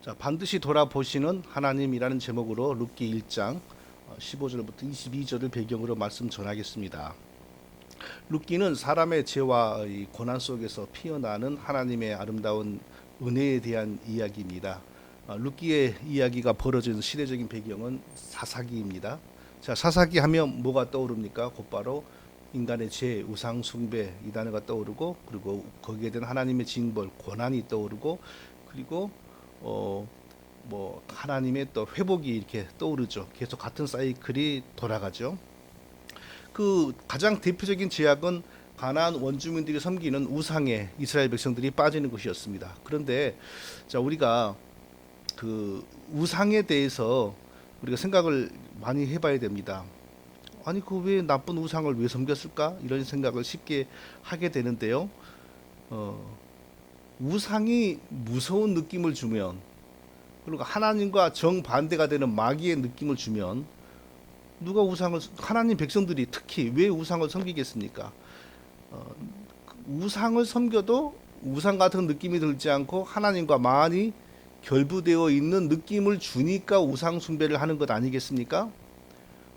자, 반드시 돌아보시는 하나님이라는 제목으로 룻기 1장 15절부터 22절을 배경으로 말씀 전하겠습니다. 룻기는 사람의 죄와 고난 속에서 피어나는 하나님의 아름다운 은혜에 대한 이야기입니다. 룻기의 이야기가 벌어진 시대적인 배경은 사사기입니다. 자, 사사기 하면 뭐가 떠오릅니까? 곧바로 인간의 죄, 우상 숭배 이 단어가 떠오르고, 그리고 거기에 대한 하나님의 징벌, 고난이 떠오르고, 그리고 하나님의 또 회복이 이렇게 떠오르죠. 계속 같은 사이클이 돌아가죠. 그 가장 대표적인 제약은 가나안 원주민들이 섬기는 우상에 이스라엘 백성들이 빠지는 것이었습니다. 그런데 자, 우리가 그 우상에 대해서 우리가 생각을 많이 해봐야 됩니다. 아니, 그 왜 나쁜 우상을 왜 섬겼을까? 이런 생각을 쉽게 하게 되는데요. 우상이 무서운 느낌을 주면, 그리고 하나님과 정반대가 되는 마귀의 느낌을 주면 누가 하나님 백성들이 특히 왜 우상을 섬기겠습니까? 우상을 섬겨도 우상 같은 느낌이 들지 않고 하나님과 많이 결부되어 있는 느낌을 주니까 우상 숭배를 하는 것 아니겠습니까?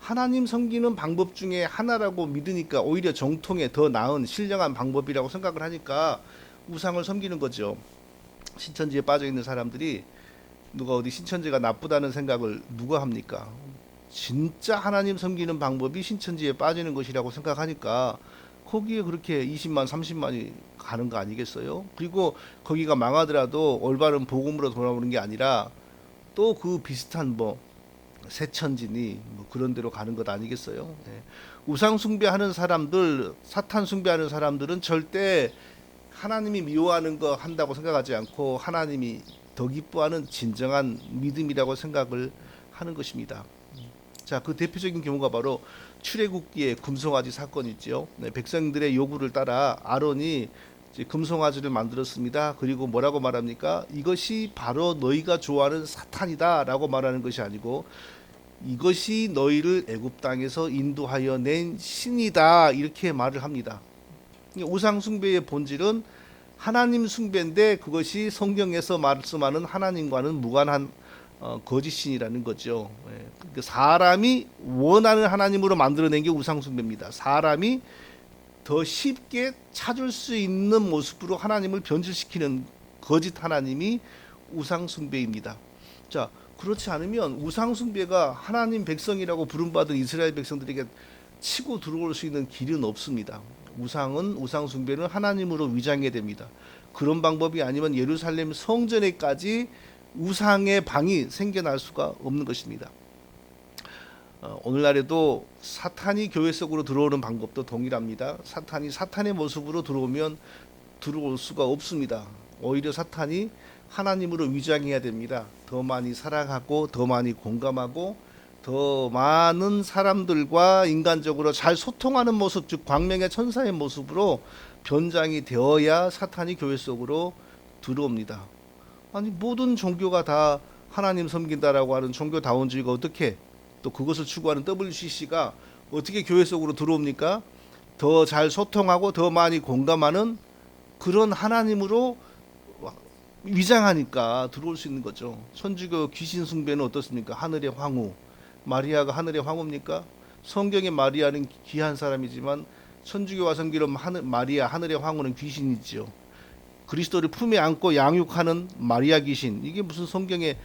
하나님 섬기는 방법 중에 하나라고 믿으니까 오히려 정통에 더 나은 신령한 방법이라고 생각을 하니까 우상을 섬기는 거죠. 신천지에 빠져 있는 사람들이 누가 어디 신천지가 나쁘다는 생각을 누가 합니까? 진짜 하나님 섬기는 방법이 신천지에 빠지는 것이라고 생각하니까 거기에 그렇게 20만 30만이 가는 거 아니겠어요? 그리고 거기가 망하더라도 올바른 복음으로 돌아오는 게 아니라 또 그 비슷한 새천지니 그런 데로 가는 것 아니겠어요? 네. 우상 숭배하는 사람들, 사탄 숭배하는 사람들은 절대 하나님이 미워하는 거 한다고 생각하지 않고 하나님이 더 기뻐하는 진정한 믿음이라고 생각을 하는 것입니다. 자, 그 대표적인 경우가 바로 출애굽기의 금송아지 사건이죠. 네, 백성들의 요구를 따라 아론이 이제 금송아지를 만들었습니다. 그리고 뭐라고 말합니까? 이것이 바로 너희가 좋아하는 사탄이다라고 말하는 것이 아니고 이것이 너희를 애굽 땅에서 인도하여 낸 신이다, 이렇게 말을 합니다. 우상 숭배의 본질은 하나님 숭배인데 그것이 성경에서 말씀하는 하나님과는 무관한 거짓신이라는 거죠. 사람이 원하는 하나님으로 만들어낸 게 우상 숭배입니다. 사람이 더 쉽게 찾을 수 있는 모습으로 하나님을 변질시키는 거짓 하나님이 우상 숭배입니다. 자, 그렇지 않으면 우상 숭배가 하나님 백성이라고 부름받은 이스라엘 백성들에게 치고 들어올 수 있는 길은 없습니다. 우상 숭배는 하나님으로 위장해야 됩니다. 그런 방법이 아니면 예루살렘 성전에까지 우상의 방이 생겨날 수가 없는 것입니다. 오늘날에도 사탄이 교회 속으로 들어오는 방법도 동일합니다. 사탄이 사탄의 모습으로 들어오면 들어올 수가 없습니다. 오히려 사탄이 하나님으로 위장해야 됩니다. 더 많이 사랑하고 더 많이 공감하고 더 많은 사람들과 인간적으로 잘 소통하는 모습, 즉 광명의 천사의 모습으로 변장이 되어야 사탄이 교회 속으로 들어옵니다. 아니, 모든 종교가 다 하나님 섬긴다라고 하는 종교다원주의가 어떻게, 또 그것을 추구하는 WCC가 어떻게 교회 속으로 들어옵니까? 더 잘 소통하고 더 많이 공감하는 그런 하나님으로 위장하니까 들어올 수 있는 거죠. 천주교 귀신 숭배는 어떻습니까? 하늘의 황후, 마리아가 하늘의 황후입니까? 성경의 마리아는 귀한 사람이지만 천주교와 섬기는 마리아, 하늘의 황후는 귀신이지요. 그리스도를 품에 안고 양육하는 마리아 귀신, 이게 무슨 성경의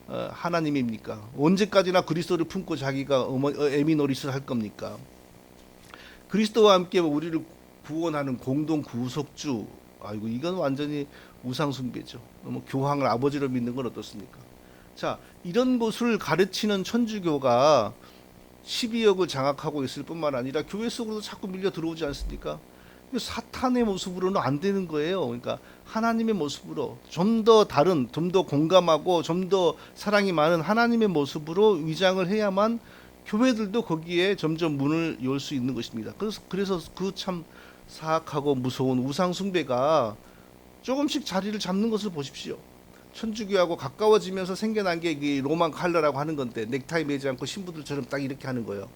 하나님입니까? 언제까지나 그리스도를 품고 자기가 애미 노릇을 할 겁니까? 그리스도와 함께 우리를 구원하는 공동 구속주, 아이고, 이건 완전히 우상 숭배죠. 교황을 아버지로 믿는 건 어떻습니까? 자, 이런 것을 가르치는 천주교가 12억을 장악하고 있을 뿐만 아니라 교회 속으로도 자꾸 밀려 들어오지 않습니까? 사탄의 모습으로는 안 되는 거예요. 그러니까 하나님의 모습으로 좀 더 다른, 좀 더 공감하고 좀 더 사랑이 많은 하나님의 모습으로 위장을 해야만 교회들도 거기에 점점 문을 열 수 있는 것입니다. 그래서 그 참 사악하고 무서운 우상 숭배가 조금씩 자리를 잡는 것을 보십시오. 천주교하고 가까워지면서 생겨난 게 로만 칼라라고 하는 건데, 넥타이 매지 않고 신부들처럼 딱 이렇게 하는 거예요.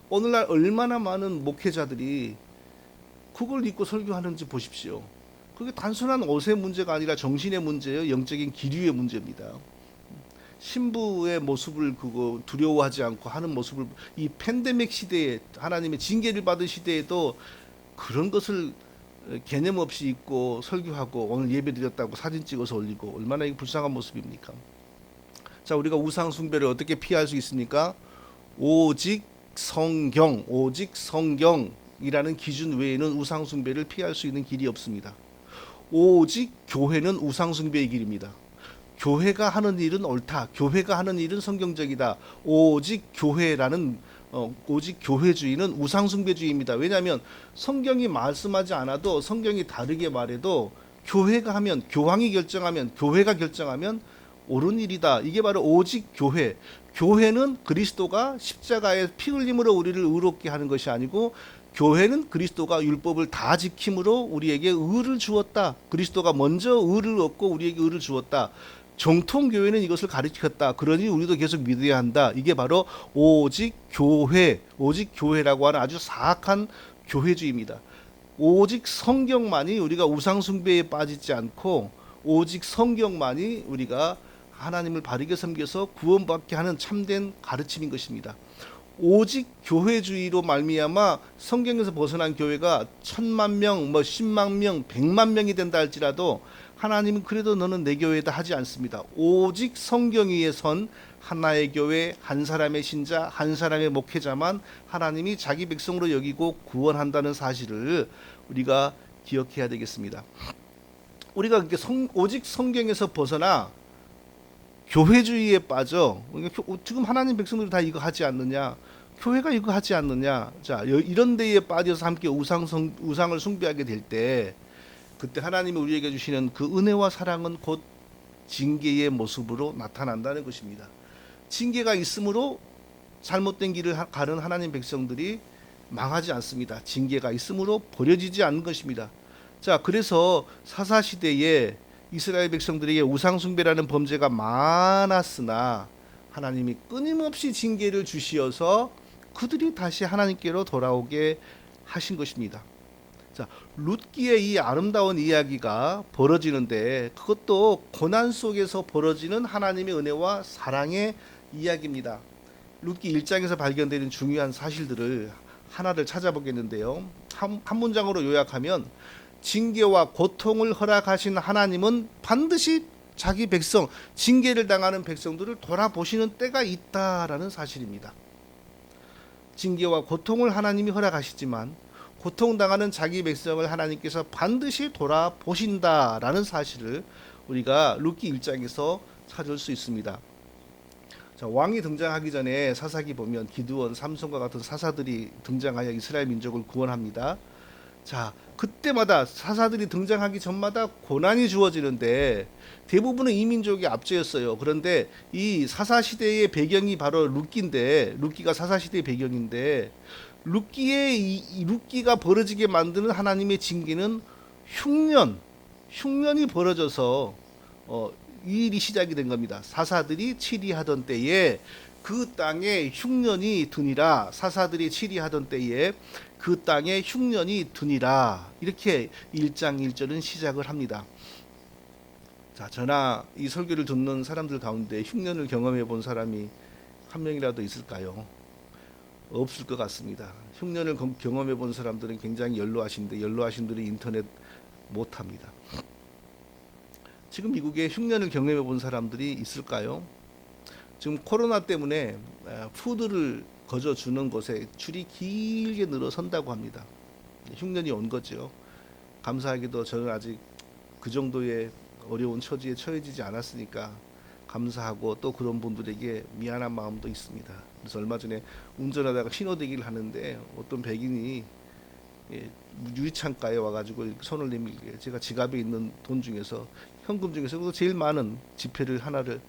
오늘날 얼마나 많은 목회자들이 그걸 입고 설교하는지 보십시오. 그게 단순한 옷의 문제가 아니라 정신의 문제예요. 영적인 기류의 문제입니다. 신부의 모습을 그거 두려워하지 않고 하는 모습을 이 팬데믹 시대에 하나님의 징계를 받은 시대에도 그런 것을 개념 없이 입고 설교하고 오늘 예배 드렸다고 사진 찍어서 올리고 얼마나 이게 불쌍한 모습입니까? 자, 우리가 우상 숭배를 어떻게 피할 수 있습니까? 오직 성경, 오직 성경이라는 기준 외에는 우상 숭배를 피할 수 있는 길이 없습니다. 오직 교회는 우상 숭배의 길입니다. 교회가 하는 일은 옳다. 교회가 하는 일은 성경적이다. 오직 교회라는 오직 교회주의는 우상숭배주의입니다. 왜냐하면 성경이 말씀하지 않아도 성경이 다르게 말해도 교회가 하면 교황이 결정하면 교회가 결정하면 옳은 일이다. 이게 바로 오직 교회. 교회는 그리스도가 십자가에 피 흘림으로 우리를 의롭게 하는 것이 아니고 교회는 그리스도가 율법을 다 지킴으로 우리에게 의를 주었다. 그리스도가 먼저 의를 얻고 우리에게 의를 주었다. 정통교회는 이것을 가르쳤다. 그러니 우리도 계속 믿어야 한다. 이게 바로 오직 교회, 오직 교회라고 하는 아주 사악한 교회주의입니다. 오직 성경만이 우리가 우상숭배에 빠지지 않고 오직 성경만이 우리가 하나님을 바르게 섬겨서 구원받게 하는 참된 가르침인 것입니다. 오직 교회주의로 말미암아 성경에서 벗어난 교회가 10,000명, 10만 명, 100만 명이 된다 할지라도 하나님은 그래도 너는 내 교회다 하지 않습니다. 오직 성경 위에 선 하나의 교회, 한 사람의 신자, 한 사람의 목회자만 하나님이 자기 백성으로 여기고 구원한다는 사실을 우리가 기억해야 되겠습니다. 우리가 그렇게 오직 성경에서 벗어나 교회주의에 빠져 지금 하나님 백성들이 다 이거 하지 않느냐, 교회가 이거 하지 않느냐, 자 이런 데에 빠져서 함께 우상을 숭배하게 될 때 그때 하나님이 우리에게 주시는 그 은혜와 사랑은 곧 징계의 모습으로 나타난다는 것입니다. 징계가 있으므로 잘못된 길을 가는 하나님 백성들이 망하지 않습니다. 징계가 있으므로 버려지지 않는 것입니다. 자, 그래서 사사시대에 이스라엘 백성들에게 우상숭배라는 범죄가 많았으나 하나님이 끊임없이 징계를 주시어서 그들이 다시 하나님께로 돌아오게 하신 것입니다. 자, 룻기의 이 아름다운 이야기가 벌어지는데 그것도 고난 속에서 벌어지는 하나님의 은혜와 사랑의 이야기입니다. 룻기 1장에서 발견되는 중요한 사실들을 하나를 찾아보겠는데요. 한 문장으로 요약하면 징계와 고통을 허락하신 하나님은 반드시 자기 백성, 징계를 당하는 백성들을 돌아보시는 때가 있다라는 사실입니다. 징계와 고통을 하나님이 허락하시지만 고통당하는 자기 백성을 하나님께서 반드시 돌아보신다라는 사실을 우리가 룻기 1장에서 찾을 수 있습니다. 자, 왕이 등장하기 전에 사사기 보면 기드온, 삼손과 같은 사사들이 등장하여 이스라엘 민족을 구원합니다. 자, 그때마다 사사들이 등장하기 전마다 고난이 주어지는데 대부분은 이민족이 앞제였어요. 그런데 이 사사 시대의 배경이 바로 룻기인데, 룻기가 사사 시대의 배경인데 룻기가 벌어지게 만드는 하나님의 징계는 흉년이 벌어져서 이 일이 시작이 된 겁니다. 사사들이 치리하던 때에 그 땅에 흉년이 드니라. 사사들이 치리하던 때에 그 땅에 흉년이 드니라. 이렇게 1장 1절은 시작을 합니다. 자, 저나 이 설교를 듣는 사람들 가운데 흉년을 경험해 본 사람이 한 명이라도 있을까요? 없을 것 같습니다. 흉년을 경험해 본 사람들은 굉장히 연로하신데 연로하신 분들이 인터넷 못합니다. 지금 미국에 흉년을 경험해 본 사람들이 있을까요? 지금 코로나 때문에 푸드를 거저 주는 곳에 줄이 길게 늘어선다고 합니다. 흉년이 온 거죠. 감사하게도 저는 아직 그 정도의 어려운 처지에 처해지지 않았으니까 감사하고 또 그런 분들에게 미안한 마음도 있습니다. 그래서 얼마 전에 운전하다가 신호대기를 하는데 어떤 백인이 유리창가에 와가지고 손을 내밀게 제가 지갑에 있는 돈 중에서 현금 중에서 제일 많은 지폐를 하나를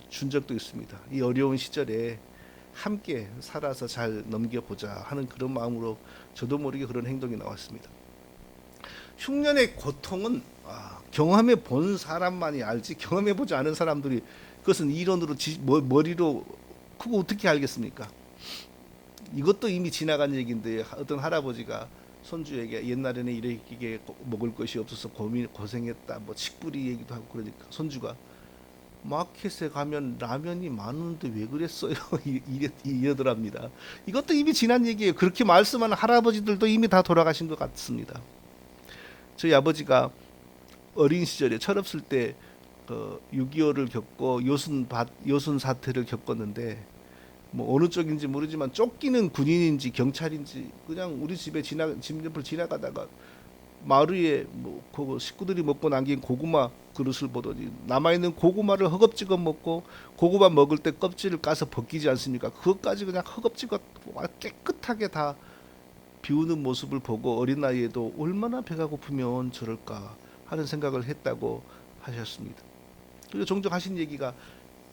준 적도 있습니다. 이 어려운 시절에 함께 살아서 잘 넘겨보자 하는 그런 마음으로 저도 모르게 그런 행동이 나왔습니다. 흉년의 고통은 경험해 본 사람만이 알지 경험해 보지 않은 사람들이 그것은 이론으로 머리로 그거 어떻게 알겠습니까? 이것도 이미 지나간 얘기인데 어떤 할아버지가 손주에게 옛날에는 이렇게 먹을 것이 없어서 고생했다 뭐 칡뿌리 얘기도 하고 그러니까 손주가 마켓에 가면 라면이 많은데 왜 그랬어요? 이러더랍니다. 이것도 이미 지난 얘기예요. 그렇게 말씀하는 할아버지들도 이미 다 돌아가신 것 같습니다. 저희 아버지가 어린 시절에 철없을 때 6.25를 겪고 요순 사태를 겪었는데 뭐 어느 쪽인지 모르지만 쫓기는 군인인지 경찰인지 그냥 우리 집에 집 옆을 지나가다가 마루에 뭐 그 식구들이 먹고 남긴 고구마 그릇을 보더니 남아있는 고구마를 허겁지겁 먹고 고구마 먹을 때 껍질을 까서 벗기지 않습니까? 그것까지 그냥 허겁지겁 깨끗하게 다 비우는 모습을 보고 어린 나이에도 얼마나 배가 고프면 저럴까 하는 생각을 했다고 하셨습니다. 그리고 종종 하신 얘기가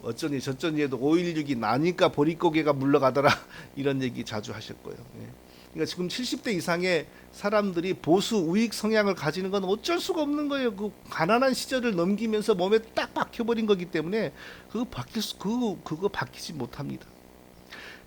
어쩌니 저쩌니 해도 5.16이 나니까 보릿고개가 물러가더라 이런 얘기 자주 하셨고요. 예. 그러니까 지금 70대 이상의 사람들이 보수 우익 성향을 가지는 건 어쩔 수가 없는 거예요. 그 가난한 시절을 넘기면서 몸에 딱 박혀버린 거기 때문에 그거 바뀌지 못합니다.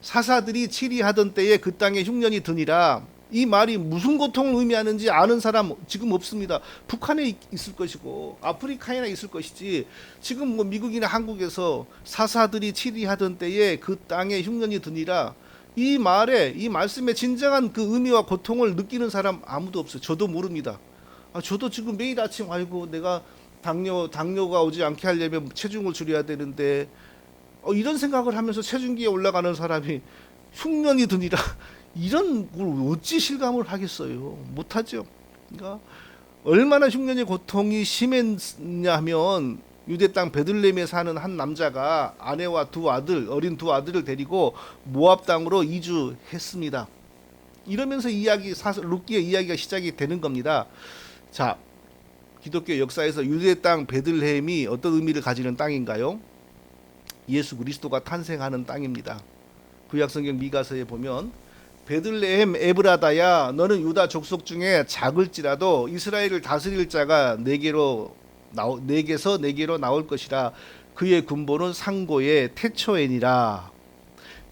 사사들이 치리하던 때에 그 땅에 흉년이 드니라. 이 말이 무슨 고통을 의미하는지 아는 사람 지금 없습니다. 북한에 있을 것이고 아프리카에나 있을 것이지 지금 뭐 미국이나 한국에서 사사들이 치리하던 때에 그 땅에 흉년이 드니라. 이 말씀의 진정한 그 의미와 고통을 느끼는 사람 아무도 없어요. 저도 모릅니다. 저도 지금 매일 아침 아이고 내가 당뇨가 오지 않게 하려면 체중을 줄여야 되는데 이런 생각을 하면서 체중계에 올라가는 사람이 흉년이 드니라 이런 걸 어찌 실감을 하겠어요. 못하죠. 그러니까 얼마나 흉년의 고통이 심했냐 하면 유대 땅 베들레헴에 사는 한 남자가 아내와 어린 두 아들을 데리고 모압 땅으로 이주했습니다. 이러면서 룻기의 이야기가 시작이 되는 겁니다. 자, 기독교 역사에서 유대 땅 베들레헴이 어떤 의미를 가지는 땅인가요? 예수 그리스도가 탄생하는 땅입니다. 구약성경 미가서에 보면 베들레헴 에브라다야 너는 유다 족속 중에 작을지라도 이스라엘을 다스릴 자가 내게서 내게로 나올 것이라. 그의 군보는 상고의 태초엔이라.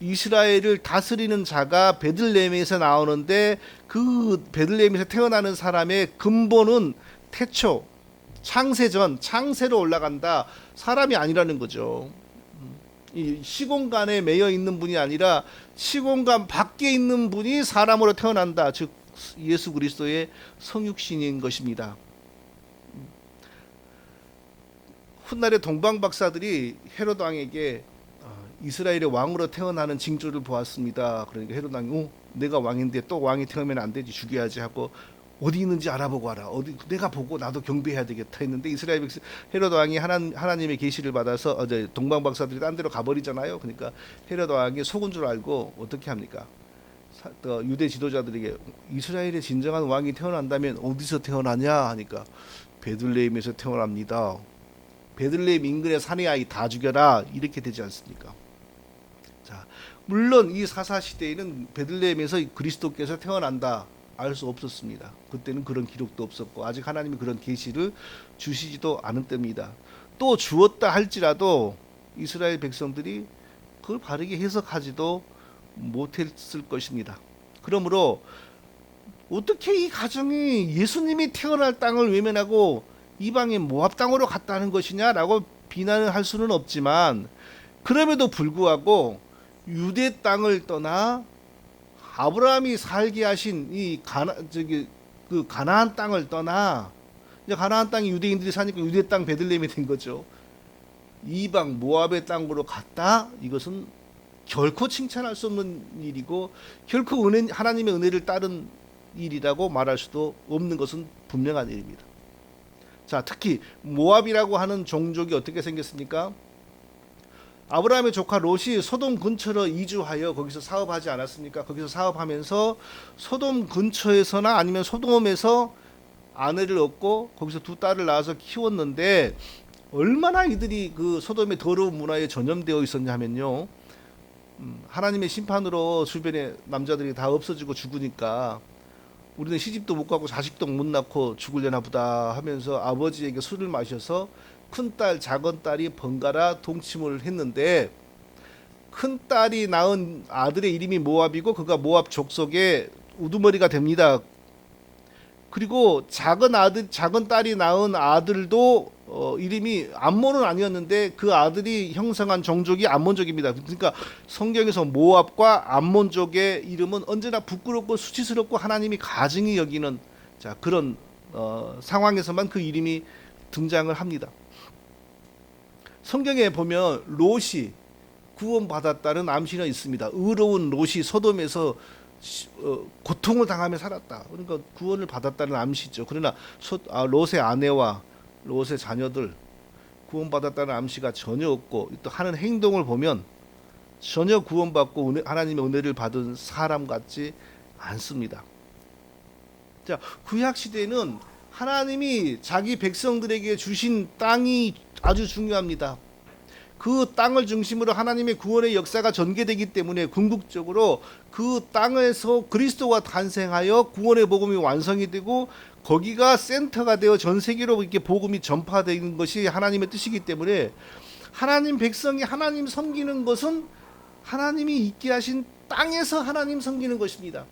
이스라엘을 다스리는 자가 베들레헴에서 나오는데 그 베들레헴에서 태어나는 사람의 근본은 태초, 창세로 올라간다. 사람이 아니라는 거죠. 이 시공간에 매여 있는 분이 아니라 시공간 밖에 있는 분이 사람으로 태어난다. 즉 예수 그리스도의 성육신인 것입니다. 훗날에 동방 박사들이 헤롯 왕에게 이스라엘의 왕으로 태어나는 징조를 보았습니다. 그러니까 헤롯 왕이 내가 왕인데 또 왕이 태어나면 안 되지, 죽여야지 하고 어디 있는지 알아보고 와라. 내가 보고 나도 경배해야 되겠다 했는데 이스라엘 백성 헤롯 왕이 하나님의 계시를 받아서 동방 박사들이 딴 데로 가버리잖아요. 그러니까 헤롯 왕이 속은 줄 알고 어떻게 합니까? 유대 지도자들에게 이스라엘의 진정한 왕이 태어난다면 어디서 태어나냐 하니까 베들레헴에서 태어납니다. 베들레헴 인근의 사내 아이 다 죽여라 이렇게 되지 않습니까? 자, 물론 이 사사 시대에는 베들레헴에서 그리스도께서 태어난다 알 수 없었습니다. 그때는 그런 기록도 없었고 아직 하나님이 그런 계시를 주시지도 않은 때입니다. 또 주었다 할지라도 이스라엘 백성들이 그걸 바르게 해석하지도 못했을 것입니다. 그러므로 어떻게 이 가정이 예수님이 태어날 땅을 외면하고 이방인 모압 땅으로 갔다는 것이냐라고 비난을 할 수는 없지만 그럼에도 불구하고 유대 땅을 떠나 아브라함이 살게 하신 그 가나안 땅을 떠나 이제 가나안 땅이 유대인들이 사니까 유대 땅 베들레헴이 된 거죠. 이방 모압의 땅으로 갔다. 이것은 결코 칭찬할 수 없는 일이고 결코 하나님의 은혜를 따른 일이라고 말할 수도 없는 것은 분명한 일입니다. 자, 특히 모압이라고 하는 종족이 어떻게 생겼습니까? 아브라함의 조카 롯이 소돔 근처로 이주하여 거기서 사업하지 않았습니까? 거기서 사업하면서 소돔 근처에서나 아니면 소돔에서 아내를 얻고 거기서 두 딸을 낳아서 키웠는데 얼마나 이들이 그 소돔의 더러운 문화에 전염되어 있었냐 하면요. 하나님의 심판으로 주변에 남자들이 다 없어지고 죽으니까 우리는 시집도 못 가고 자식도 못 낳고 죽으려나 보다 하면서 아버지에게 술을 마셔서 큰딸 작은딸이 번갈아 동침을 했는데 큰딸이 낳은 아들의 이름이 모압이고 그가 모압 족속의 우두머리가 됩니다. 그리고 작은 딸이 낳은 아들도 이름이 암몬은 아니었는데 그 아들이 형성한 종족이 암몬족입니다. 그러니까 성경에서 모압과 암몬족의 이름은 언제나 부끄럽고 수치스럽고 하나님이 가증히 여기는 자 그런 상황에서만 그 이름이 등장을 합니다. 성경에 보면 롯이 구원받았다는 암시는 있습니다. 의로운 롯이 소돔에서 고통을 당하며 살았다. 그러니까 구원을 받았다는 암시죠. 그러나 롯의 아내와 롯의 자녀들 구원받았다는 암시가 전혀 없고 또 하는 행동을 보면 전혀 구원받고 하나님의 은혜를 받은 사람 같지 않습니다. 자, 구약 시대는 하나님이 자기 백성들에게 주신 땅이 아주 중요합니다. 그 땅을 중심으로 하나님의 구원의 역사가 전개되기 때문에 궁극적으로 그 땅에서 그리스도가 탄생하여 구원의 복음이 완성이 되고 거기가 센터가 되어 전 세계로 이렇게 복음이 전파되는 것이 하나님의 뜻이기 때문에 하나님 백성이 하나님 섬기는 것은 하나님이 있게 하신 땅에서 하나님 섬기는 것입니다.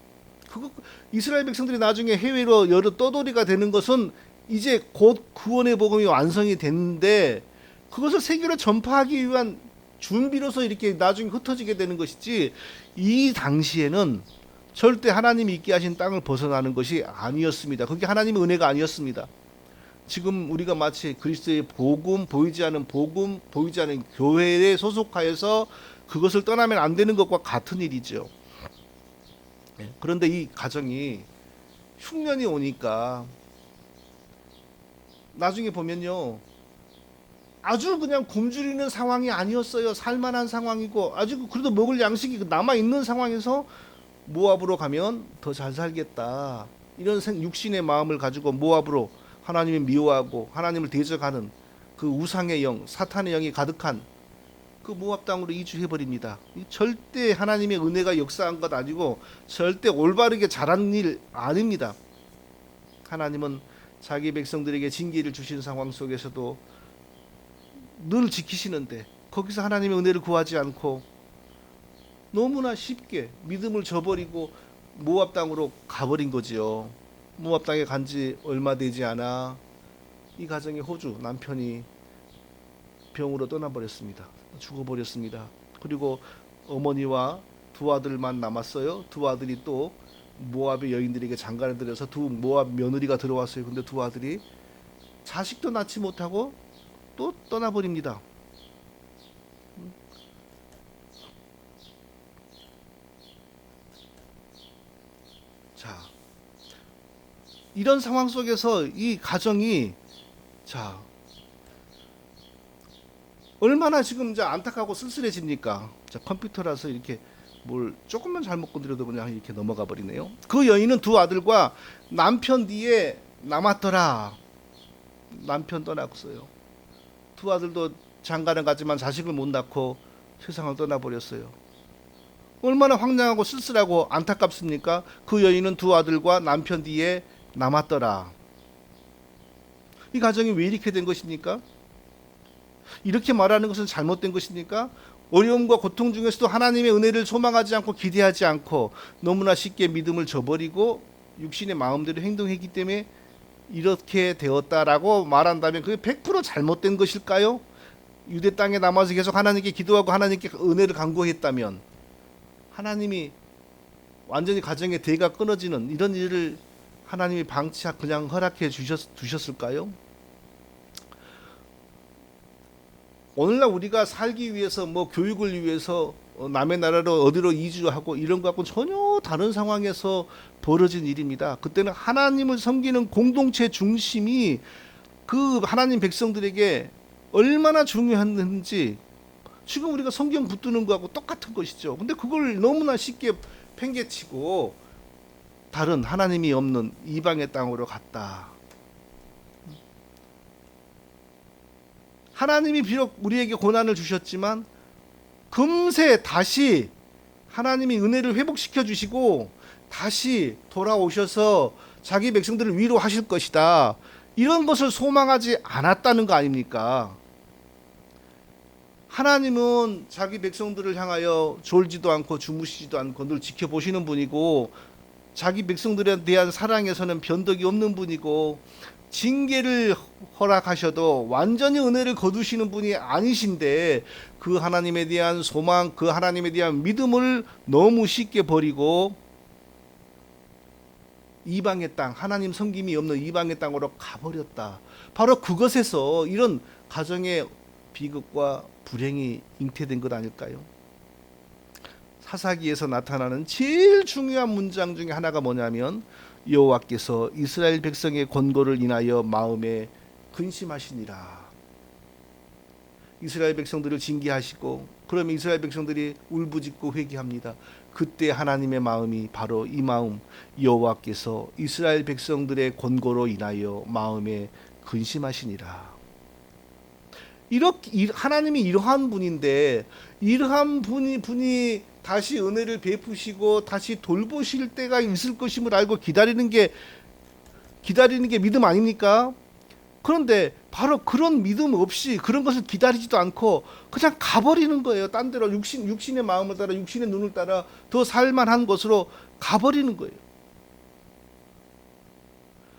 그거 이스라엘 백성들이 나중에 해외로 여러 떠돌이가 되는 것은 이제 곧 구원의 복음이 완성이 됐는데 그것을 세계로 전파하기 위한 준비로서 이렇게 나중에 흩어지게 되는 것이지 이 당시에는 절대 하나님이 있게 하신 땅을 벗어나는 것이 아니었습니다. 그게 하나님의 은혜가 아니었습니다. 지금 우리가 마치 그리스도의 복음, 보이지 않는 교회에 소속하여서 그것을 떠나면 안 되는 것과 같은 일이죠. 그런데 이 가정이 흉년이 오니까 나중에 보면요. 아주 그냥 굶주리는 상황이 아니었어요. 살만한 상황이고 아주 그래도 먹을 양식이 남아있는 상황에서 모압으로 가면 더 잘 살겠다. 이런 육신의 마음을 가지고 모압으로 하나님을 미워하고 하나님을 대적하는 그 우상의 영, 사탄의 영이 가득한 그 모압 땅으로 이주해버립니다. 절대 하나님의 은혜가 역사한 것 아니고 절대 올바르게 자란 일 아닙니다. 하나님은 자기 백성들에게 징계를 주신 상황 속에서도 늘 지키시는데 거기서 하나님의 은혜를 구하지 않고 너무나 쉽게 믿음을 저버리고 모압 땅으로 가버린 거지요. 모압 땅에 간지 얼마 되지 않아 이 가정의 호주 남편이 병으로 떠나버렸습니다. 죽어버렸습니다. 그리고 어머니와 두 아들만 남았어요. 두 아들이 또 모압의 여인들에게 장가를 들여서 두 모압 며느리가 들어왔어요. 근데 두 아들이 자식도 낳지 못하고 또 떠나버립니다. 자, 이런 상황 속에서 이 가정이 자 얼마나 지금 이제 안타깝고 쓸쓸해집니까? 자, 컴퓨터라서 이렇게 뭘 조금만 잘못 건드려도 그냥 이렇게 넘어가 버리네요. 그 여인은 두 아들과 남편 뒤에 남았더라. 남편 떠났어요. 두 아들도 장가는 갔지만 자식을 못 낳고 세상을 떠나버렸어요. 얼마나 황량하고 쓸쓸하고 안타깝습니까? 그 여인은 두 아들과 남편 뒤에 남았더라. 이 가정이 왜 이렇게 된 것입니까? 이렇게 말하는 것은 잘못된 것입니까? 어려움과 고통 중에서도 하나님의 은혜를 소망하지 않고 기대하지 않고 너무나 쉽게 믿음을 저버리고 육신의 마음대로 행동했기 때문에 이렇게 되었다라고 말한다면 그게 100% 잘못된 것일까요? 유대 땅에 남아서 계속 하나님께 기도하고 하나님께 은혜를 간구했다면 하나님이 완전히 가정의 대가 끊어지는 이런 일을 하나님이 그냥 허락해 주셨을까요? 오늘날 우리가 살기 위해서 교육을 위해서 남의 나라로 어디로 이주하고 이런 것 갖고 전혀 다른 상황에서 벌어진 일입니다. 그때는 하나님을 섬기는 공동체 중심이 그 하나님 백성들에게 얼마나 중요했는지 지금 우리가 성경 붙드는 거하고 똑같은 것이죠. 근데 그걸 너무나 쉽게 팽개치고 다른 하나님이 없는 이방의 땅으로 갔다. 하나님이 비록 우리에게 고난을 주셨지만 금세 다시 하나님이 은혜를 회복시켜 주시고 다시 돌아오셔서 자기 백성들을 위로하실 것이다. 이런 것을 소망하지 않았다는 거 아닙니까? 하나님은 자기 백성들을 향하여 졸지도 않고 주무시지도 않고 늘 지켜보시는 분이고 자기 백성들에 대한 사랑에서는 변덕이 없는 분이고 징계를 허락하셔도 완전히 은혜를 거두시는 분이 아니신데 그 하나님에 대한 소망, 그 하나님에 대한 믿음을 너무 쉽게 버리고 이방의 땅, 하나님 섬김이 없는 이방의 땅으로 가버렸다. 바로 그것에서 이런 가정의 비극과 불행이 잉태된 것 아닐까요? 사사기에서 나타나는 제일 중요한 문장 중에 하나가 뭐냐면 여호와께서 이스라엘 백성의 권고를 인하여 마음에 근심하시니라. 이스라엘 백성들을 징계하시고 그러면 이스라엘 백성들이 울부짖고 회개합니다. 그때 하나님의 마음이 바로 이 마음, 여호와께서 이스라엘 백성들의 권고로 인하여 마음에 근심하시니라. 이렇게 하나님이 이러한 분인데 이러한 분이 다시 은혜를 베푸시고 다시 돌보실 때가 있을 것임을 알고 기다리는 게 믿음 아닙니까? 그런데 바로 그런 믿음 없이 그런 것을 기다리지도 않고 그냥 가버리는 거예요. 딴 데로 육신의 마음을 따라 육신의 눈을 따라 더 살만한 것으로 가버리는 거예요.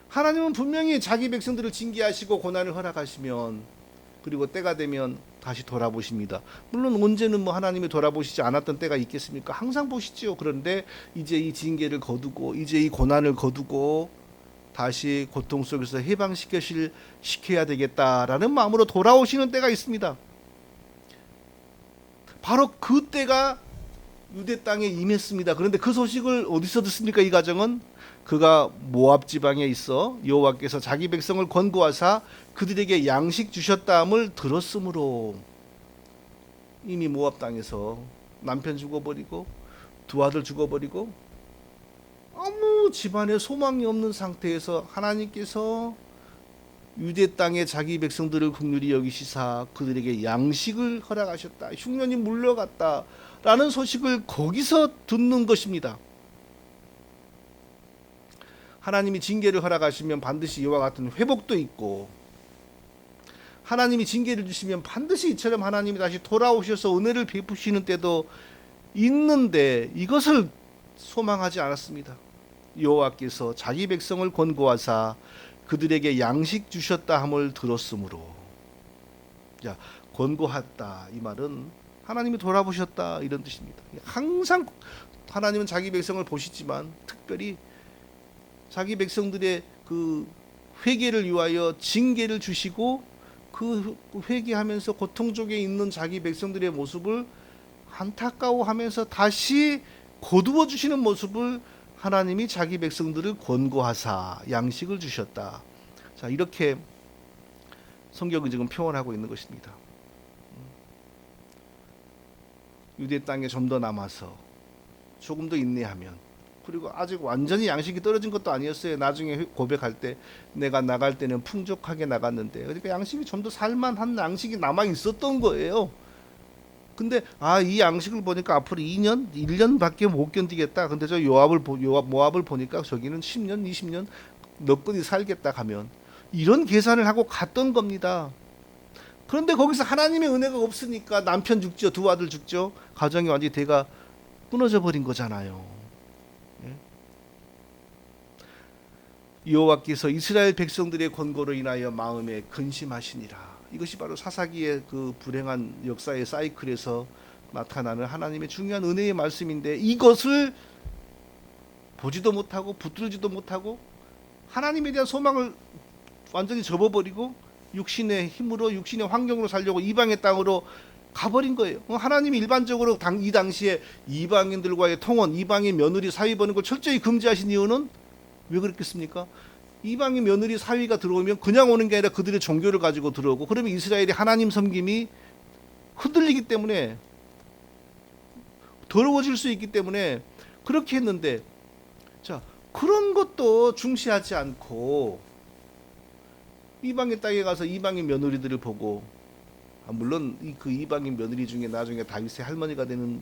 하나님은 분명히 자기 백성들을 징계하시고 고난을 허락하시면 그리고 때가 되면 다시 돌아보십니다. 물론 언제는 하나님이 돌아보시지 않았던 때가 있겠습니까? 항상 보시지요. 그런데 이제 이 징계를 거두고 이제 이 고난을 거두고 다시 고통 속에서 해방시켜야 되겠다라는 마음으로 돌아오시는 때가 있습니다. 바로 그 때가 유대 땅에 임했습니다. 그런데 그 소식을 어디서 듣습니까? 이 가정은 그가 모압 지방에 있어 여호와께서 자기 백성을 권고하사 그들에게 양식 주셨다함을 들었으므로. 이미 모압 땅에서 남편 죽어버리고 두 아들 죽어버리고 아무 집안에 소망이 없는 상태에서 하나님께서 유대 땅에 자기 백성들을 긍휼히 여기시사 그들에게 양식을 허락하셨다. 흉년이 물러갔다 라는 소식을 거기서 듣는 것입니다. 하나님이 징계를 허락하시면 반드시 이와 같은 회복도 있고 하나님이 징계를 주시면 반드시 이처럼 하나님이 다시 돌아오셔서 은혜를 베푸시는 때도 있는데 이것을 소망하지 않았습니다. 여호와께서 자기 백성을 권고하사 그들에게 양식 주셨다 함을 들었으므로. 자, 권고했다 이 말은 하나님이 돌아보셨다 이런 뜻입니다. 항상 하나님은 자기 백성을 보시지만 특별히 자기 백성들의 그 회개를 위하여 징계를 주시고 그 회개하면서 고통 속에 있는 자기 백성들의 모습을 안타까워하면서 다시 거두어 주시는 모습을 하나님이 자기 백성들을 권고하사 양식을 주셨다. 자, 이렇게 성경은 지금 표현하고 있는 것입니다. 유대 땅에 좀 더 남아서 조금 더 인내하면, 그리고 아직 완전히 양식이 떨어진 것도 아니었어요. 나중에 고백할 때 내가 나갈 때는 풍족하게 나갔는데, 그러니까 양식이 좀 더 살만한 양식이 남아 있었던 거예요. 근데 이 양식을 보니까 앞으로 2년, 1년밖에 못 견디겠다. 근데 저 모압을 보니까 저기는 10년, 20년 너끈히 살겠다 하면 이런 계산을 하고 갔던 겁니다. 그런데 거기서 하나님의 은혜가 없으니까 남편 죽죠, 두 아들 죽죠. 가정이 완전히 대가 끊어져 버린 거잖아요. 여호와께서 이스라엘 백성들의 권고로 인하여 마음에 근심하시니라. 이것이 바로 사사기의 그 불행한 역사의 사이클에서 나타나는 하나님의 중요한 은혜의 말씀인데, 이것을 보지도 못하고 붙들지도 못하고 하나님에 대한 소망을 완전히 접어버리고 육신의 힘으로 육신의 환경으로 살려고 이방의 땅으로 가버린 거예요. 하나님이 일반적으로 이 당시에 이방인들과의 통혼, 이방인 며느리 사위 보는 걸 철저히 금지하신 이유는 왜 그랬겠습니까? 이방인 며느리 사위가 들어오면 그냥 오는 게 아니라 그들의 종교를 가지고 들어오고, 그러면 이스라엘의 하나님 섬김이 흔들리기 때문에, 더러워질 수 있기 때문에 그렇게 했는데, 자, 그런 것도 중시하지 않고 이방의 땅에 가서 이방인 며느리들을 보고, 물론 그 이방인 며느리 중에 나중에 다윗의 할머니가 되는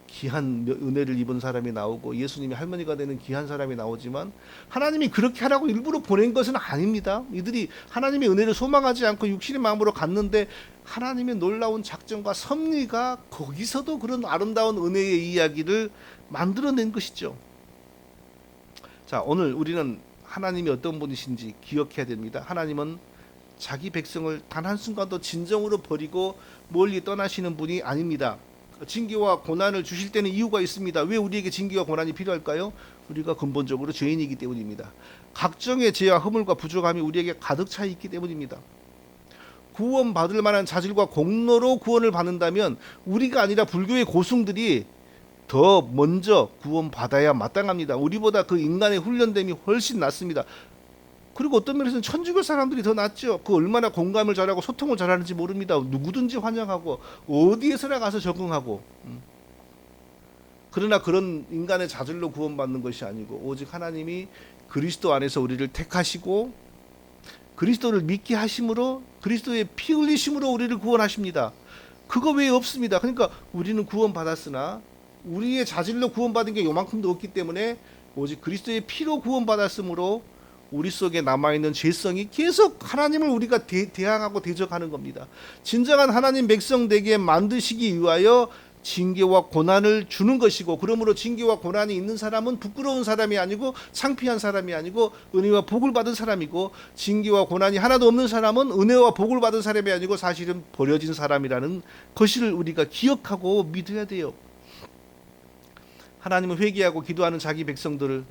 귀한 은혜를 입은 사람이 나오고 예수님이 할머니가 되는 귀한 사람이 나오지만, 하나님이 그렇게 하라고 일부러 보낸 것은 아닙니다. 이들이 하나님의 은혜를 소망하지 않고 육신의 마음으로 갔는데 하나님의 놀라운 작정과 섭리가 거기서도 그런 아름다운 은혜의 이야기를 만들어낸 것이죠. 자, 오늘 우리는 하나님이 어떤 분이신지 기억해야 됩니다. 하나님은 자기 백성을 단 한순간도 진정으로 버리고 멀리 떠나시는 분이 아닙니다. 징계와 고난을 주실 때는 이유가 있습니다. 왜 우리에게 징계와 고난이 필요할까요? 우리가 근본적으로 죄인이기 때문입니다. 각종의 죄와 허물과 부족함이 우리에게 가득 차 있기 때문입니다. 구원받을 만한 자질과 공로로 구원을 받는다면 우리가 아니라 불교의 고승들이 더 먼저 구원받아야 마땅합니다. 우리보다 그 인간의 훈련됨이 훨씬 낫습니다. 그리고 어떤 면에서는 천주교 사람들이 더 낫죠. 그 얼마나 공감을 잘하고 소통을 잘하는지 모릅니다. 누구든지 환영하고 어디에서나 가서 적응하고. 그러나 그런 인간의 자질로 구원받는 것이 아니고 오직 하나님이 그리스도 안에서 우리를 택하시고 그리스도를 믿게 하심으로 그리스도의 피 흘리심으로 우리를 구원하십니다. 그거 외에 없습니다. 그러니까 우리는 구원받았으나 우리의 자질로 구원받은 게 요만큼도 없기 때문에 오직 그리스도의 피로 구원받았으므로 우리 속에 남아있는 죄성이 계속 하나님을 우리가 대항하고 대적하는 겁니다. 진정한 하나님 백성 되게 만드시기 위하여 징계와 고난을 주는 것이고, 그러므로 징계와 고난이 있는 사람은 부끄러운 사람이 아니고 창피한 사람이 아니고 은혜와 복을 받은 사람이고, 징계와 고난이 하나도 없는 사람은 은혜와 복을 받은 사람이 아니고 사실은 버려진 사람이라는 것을 우리가 기억하고 믿어야 돼요. 하나님은 회개하고 기도하는 자기 백성들을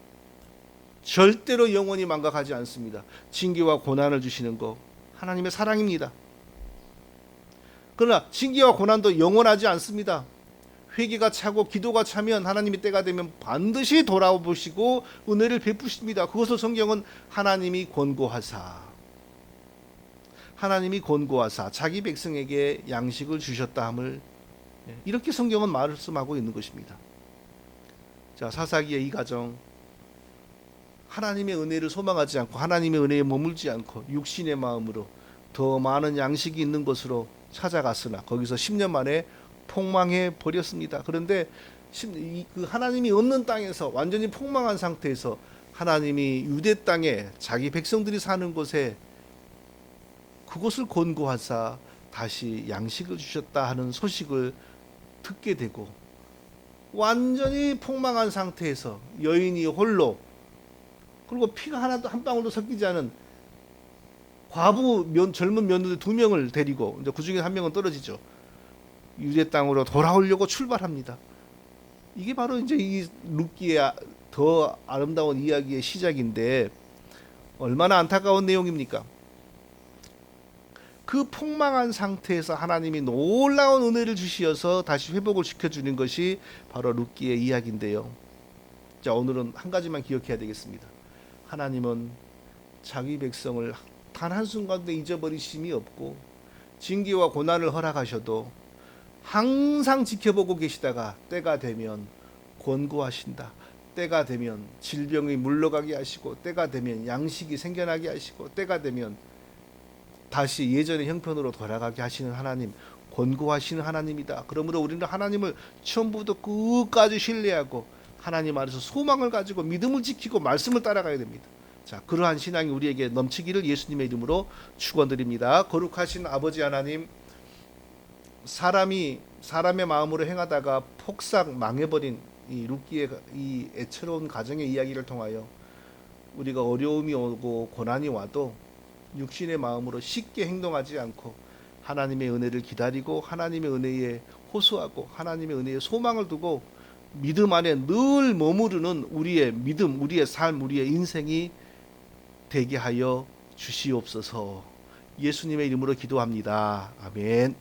절대로 영원히 망각하지 않습니다. 징계와 고난을 주시는 거 하나님의 사랑입니다. 그러나 징계와 고난도 영원하지 않습니다. 회개가 차고 기도가 차면 하나님이 때가 되면 반드시 돌아보시고 은혜를 베푸십니다. 그것을 성경은 하나님이 권고하사 자기 백성에게 양식을 주셨다 함을 이렇게 성경은 말씀하고 있는 것입니다. 자, 사사기의 이 가정, 하나님의 은혜를 소망하지 않고 하나님의 은혜에 머물지 않고 육신의 마음으로 더 많은 양식이 있는 곳으로 찾아갔으나 거기서 10년 만에 폭망해 버렸습니다. 그런데 그 하나님이 없는 땅에서 완전히 폭망한 상태에서 하나님이 유대 땅에 자기 백성들이 사는 곳에 그곳을 권고하사 다시 양식을 주셨다 하는 소식을 듣게 되고, 완전히 폭망한 상태에서 여인이 홀로, 그리고 피가 하나도 한 방울도 섞이지 않은 젊은 며느리 2명을 데리고, 이제 그 중에 1명은 떨어지죠. 유대 땅으로 돌아오려고 출발합니다. 이게 바로 이제 이 룻기의 더 아름다운 이야기의 시작인데, 얼마나 안타까운 내용입니까? 그 폭망한 상태에서 하나님이 놀라운 은혜를 주시어서 다시 회복을 시켜주는 것이 바로 룻기의 이야기인데요. 자, 오늘은 한 가지만 기억해야 되겠습니다. 하나님은 자기 백성을 단 한순간도 잊어버리심이 없고, 징계와 고난을 허락하셔도 항상 지켜보고 계시다가 때가 되면 권고하신다. 때가 되면 질병이 물러가게 하시고, 때가 되면 양식이 생겨나게 하시고, 때가 되면 다시 예전의 형편으로 돌아가게 하시는 하나님, 권고하시는 하나님이다. 그러므로 우리는 하나님을 처음부터 끝까지 신뢰하고 하나님 안에서 소망을 가지고 믿음을 지키고 말씀을 따라가야 됩니다. 자, 그러한 신앙이 우리에게 넘치기를 예수님의 이름으로 축원드립니다. 거룩하신 아버지 하나님, 사람의 마음으로 행하다가 폭삭 망해버린 이 룻기의 이 애처로운 가정의 이야기를 통하여 우리가 어려움이 오고 고난이 와도 육신의 마음으로 쉽게 행동하지 않고 하나님의 은혜를 기다리고 하나님의 은혜에 호소하고 하나님의 은혜에 소망을 두고 믿음 안에 늘 머무르는 우리의 믿음, 우리의 삶, 우리의 인생이 되게 하여 주시옵소서. 예수님의 이름으로 기도합니다. 아멘.